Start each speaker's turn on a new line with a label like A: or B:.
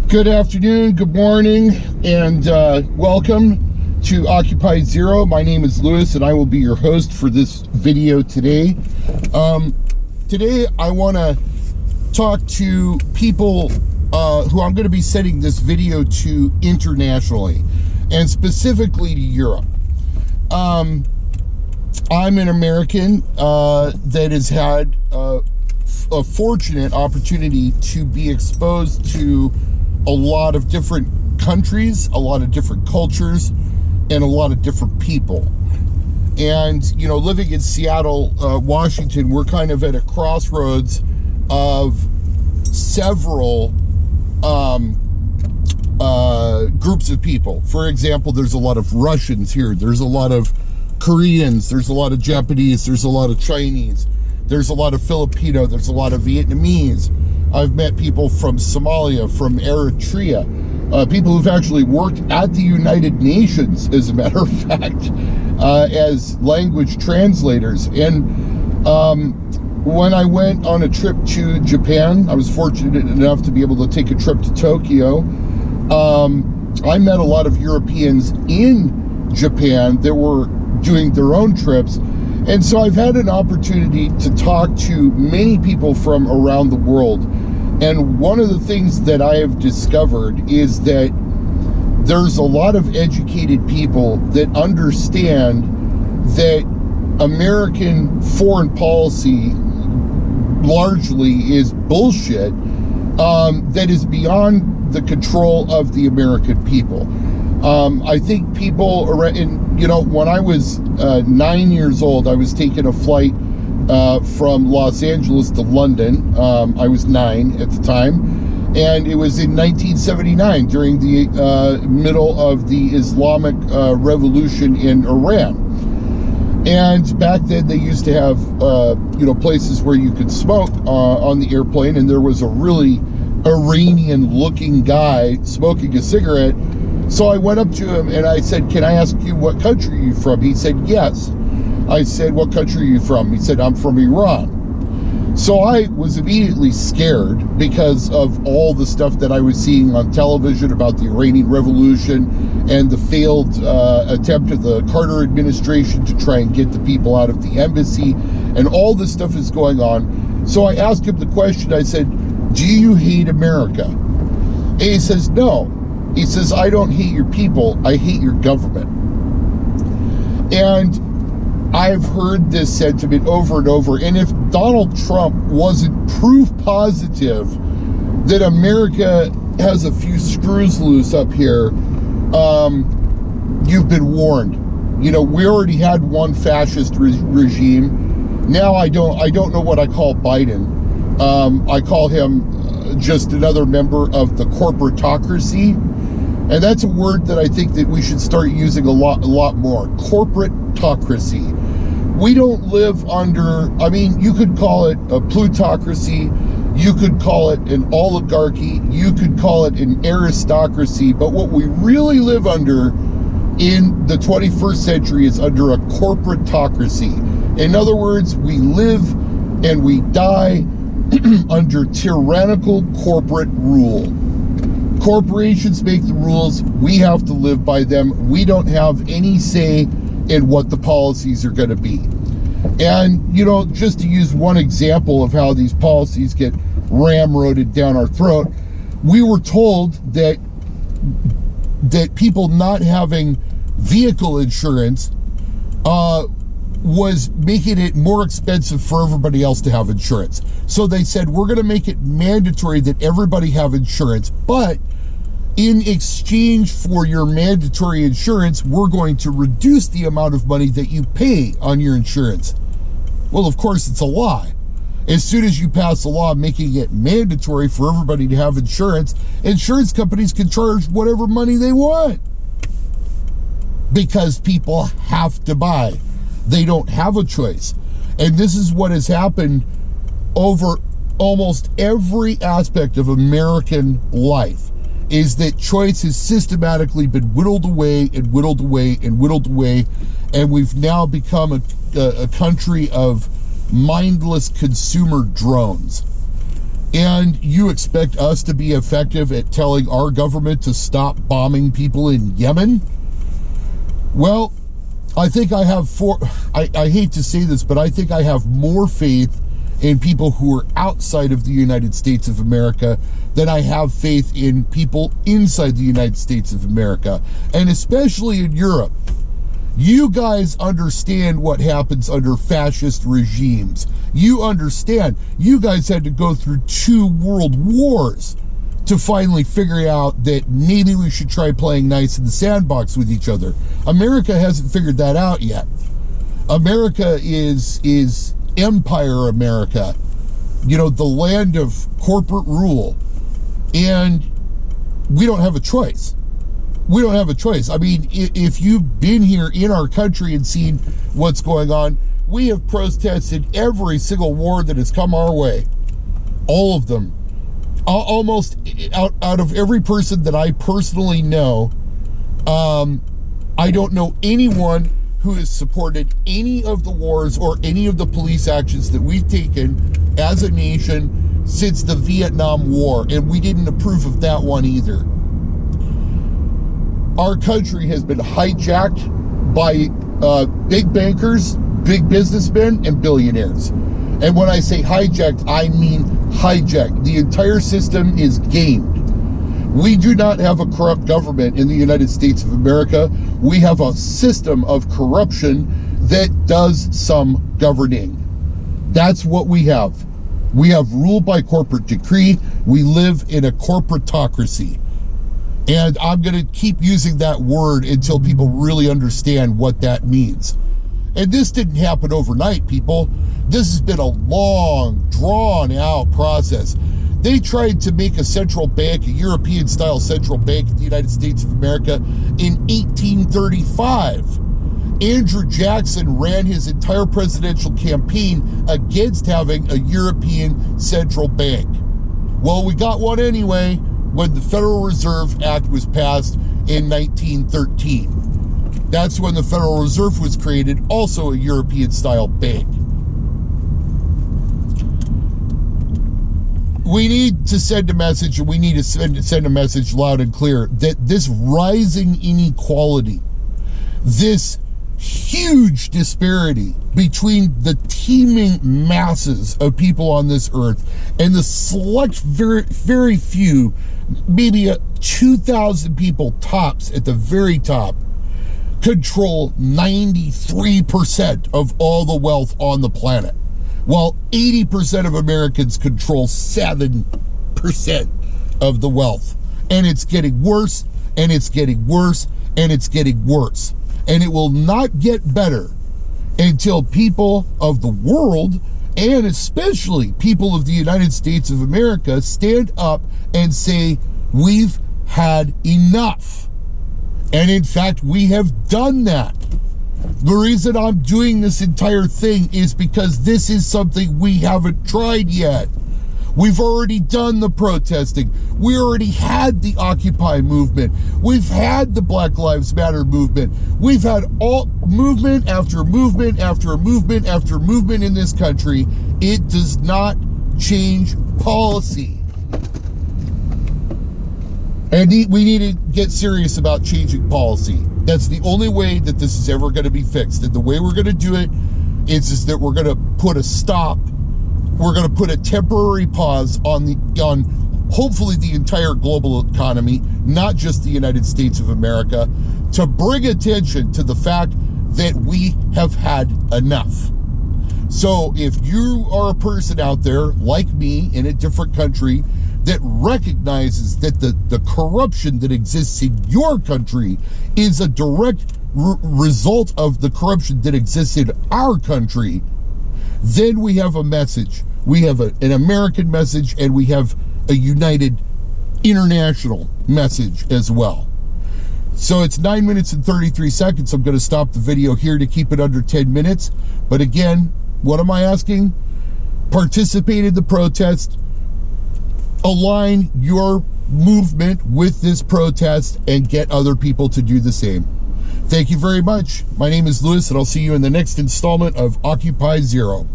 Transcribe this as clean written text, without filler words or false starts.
A: Good afternoon, good morning, and welcome to Occupy Zero. My name is Lewis, and I will be your host for this video today. Today, I want to talk to people who I'm going to be sending this video to internationally, and specifically to Europe. I'm an American that has had a fortunate opportunity to be exposed to a lot of different countries, a lot of different cultures, and a lot of different people. And, you know, living in Seattle, Washington, we're kind of at a crossroads of several groups of people. For example, there's a lot of Russians here. There's a lot of Koreans. There's a lot of Japanese. There's a lot of Chinese. There's a lot of Filipino. There's a lot of Vietnamese. I've met people from Somalia, from Eritrea, people who've actually worked at the United Nations, as a matter of fact, as language translators. And when I went on a trip to Japan, I was fortunate enough to be able to take a trip to Tokyo. I met a lot of Europeans in Japan that were doing their own trips. And so I've had an opportunity to talk to many people from around the world. And one of the things that I have discovered is that there's a lot of educated people that understand that American foreign policy largely is bullshit, that is beyond the control of the American people. I think people are, and you know, when I was 9 years old, I was taking a flight from Los Angeles to London. I was 9 at the time, and it was in 1979 during the middle of the Islamic Revolution in Iran. And back then they used to have you know, places where you could smoke on the airplane, and there was a really Iranian looking guy smoking a cigarette. So I went up to him and I said, "Can I ask you what country are you from?" He said, "Yes." I said, "What country are you from?" He said, "I'm from Iran." So I was immediately scared because of all the stuff that I was seeing on television about the Iranian Revolution and the failed attempt of the Carter administration to try and get the people out of the embassy, and all this stuff is going on. So I asked him the question. I said, "Do you hate America?" And he says, "No." He says, "I don't hate your people, I hate your government." And I've heard this sentiment over and over. And if Donald Trump wasn't proof positive that America has a few screws loose up here, you've been warned. You know, we already had one fascist regime. Now I don't know what I call Biden. I call him just another member of the corporatocracy. And that's a word that I think that we should start using a lot more. Corporatocracy. We don't live under, I mean, you could call it a plutocracy, you could call it an oligarchy, you could call it an aristocracy, but what we really live under in the 21st century is under a corporatocracy. In other words, we live and we die under tyrannical corporate rule. Corporations make the rules. We have to live by them. We don't have any say in what the policies are going to be. And, you know, just to use one example of how these policies get ramroded down our throat, we were told that people not having vehicle insurance was making it more expensive for everybody else to have insurance. So they said, we're going to make it mandatory that everybody have insurance, but in exchange for your mandatory insurance, we're going to reduce the amount of money that you pay on your insurance. Well, of course, it's a lie. As soon as you pass a law making it mandatory for everybody to have insurance, insurance companies can charge whatever money they want because people have to buy. They don't have a choice. And this is what has happened over almost every aspect of American life, is that choice has systematically been whittled away and whittled away and whittled away, and we've now become a country of mindless consumer drones. And you expect us to be effective at telling our government to stop bombing people in Yemen? Well, I think I have I hate to say this, but I think I have more faith in people who are outside of the United States of America than I have faith in people inside the United States of America, and especially in Europe. You guys understand what happens under fascist regimes. You understand. You guys had to go through 2 world wars to finally figure out that maybe we should try playing nice in the sandbox with each other. America hasn't figured that out yet. America is Empire America, you know, the land of corporate rule. And we don't have a choice. We don't have a choice. I mean, if you've been here in our country and seen what's going on, we have protested every single war that has come our way. All of them. Almost out of every person that I personally know, I don't know anyone who has supported any of the wars or any of the police actions that we've taken as a nation since the Vietnam War, and we didn't approve of that one either. Our country has been hijacked by big bankers, big businessmen, and billionaires. And when I say hijacked, I mean hijacked. The entire system is gamed. We do not have a corrupt government in the United States of America. We have a system of corruption that does some governing. That's what we have. We have rule by corporate decree. We live in a corporatocracy. And I'm going to keep using that word until people really understand what that means. And this didn't happen overnight, people. This has been a long, drawn-out process. They tried to make a central bank, a European-style central bank in the United States of America in 1835. Andrew Jackson ran his entire presidential campaign against having a European central bank. Well, we got one anyway when the Federal Reserve Act was passed in 1913. That's when the Federal Reserve was created, also a European-style bank. We need to send a message, and we need to send a message loud and clear that this rising inequality, this huge disparity between the teeming masses of people on this earth and the select, very, very few, maybe 2,000 people tops at the very top, control 93% of all the wealth on the planet, while 80% of Americans control 7% of the wealth. And it's getting worse, and it's getting worse, and it's getting worse. And it will not get better until people of the world, and especially people of the United States of America, stand up and say, we've had enough. And in fact, we have done that. The reason I'm doing this entire thing is because this is something we haven't tried yet. We've already done the protesting. We already had the Occupy movement. We've had the Black Lives Matter movement. We've had all movement after movement after movement after movement in this country. It does not change policy. And we need to get serious about changing policy. That's the only way that this is ever going to be fixed. And the way we're going to do it is that we're going to put a stop. We're going to put a temporary pause on hopefully the entire global economy, not just the United States of America, to bring attention to the fact that we have had enough. So if you are a person out there like me in a different country that recognizes that the corruption that exists in your country is a direct result of the corruption that exists in our country, then we have a message. We have an American message, and we have a united international message as well. So it's 9 minutes and 33 seconds. I'm going to stop the video here to keep it under 10 minutes. But again, what am I asking? Participate in the protest. Align your movement with this protest and get other people to do the same. Thank you very much. My name is Lewis, and I'll see you in the next installment of Occupy Zero.